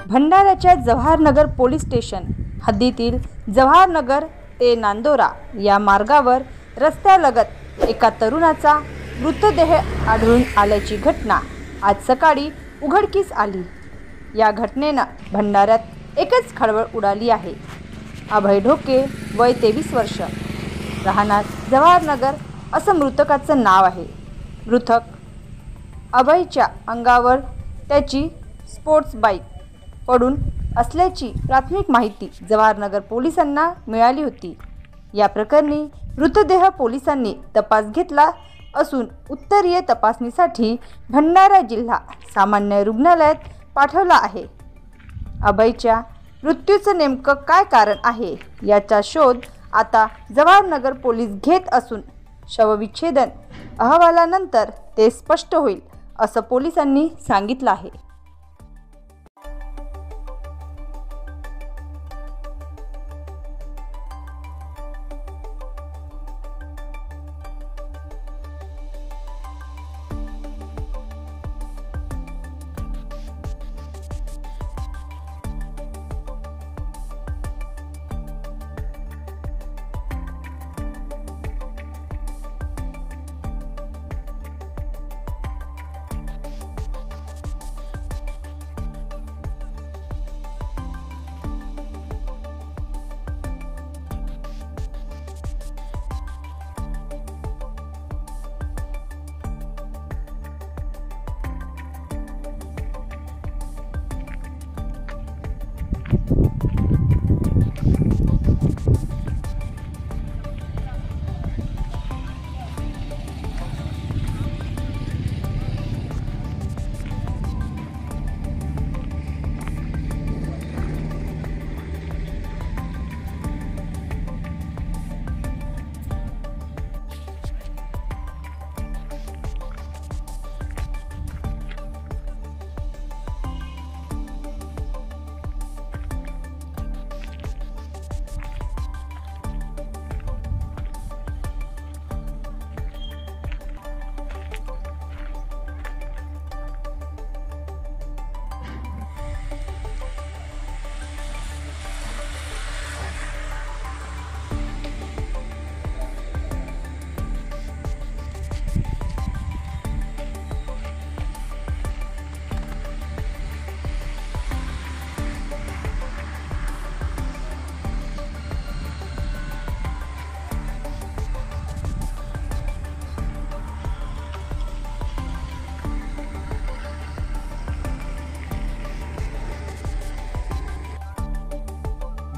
भंडाऱ्याच्या Jawahar Nagar police station हद्दीतील जवाहरनगर ते नांदोरा या मार्गावर रस्त्यालगत एका तरुणाचा मृतदेह आढळून आल्याची घटना आज सकाळी उघडकीस आली। या घटनेनं भंडाऱ्यात एकच खळबळ उडाली आहे। अभय ढोके वय 23 वर्ष, राहणार जवाहरनगर असं मृतकाचं नाव आहे। मृतक अभयच्या अंगावर त्याची स्पोर्ट्स बाईक पडून असल्याची प्राथमिक माहिती जवाहरनगर पोलिसांना मिळाली होती। या प्रकरणी मृतदेह पोलिसांनी तपास घेतला असून उत्तरीय तपासणीसाठी भंडारा जिल्हा सामान्य रुग्णालयात पाठवला आहे। अभयच्या मृत्यूचं नेमकं काय कारण आहे याचा शोध आता जवाहरनगर पोलीस घेत असून शवविच्छेदन अहवालानंतर ते स्पष्ट होईल असं पोलिसांनी सांगितलं आहे।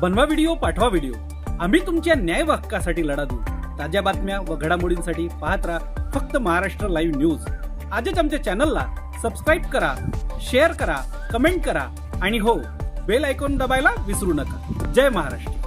बनवा व्हिडिओ, पाठवा व्हिडिओ, आम्ही तुमच्या न्याय हक्कासाठी लढा देऊ। ताज्या बातम्या व घडामोडींसाठी पाहत राहा फक्त महाराष्ट्र लाईव्ह न्यूज। आजच आमच्या चॅनलला सबस्क्राईब करा, शेअर करा, कमेंट करा आणि हो, बेल आयकॉन दबायला विसरू नका। जय महाराष्ट्र।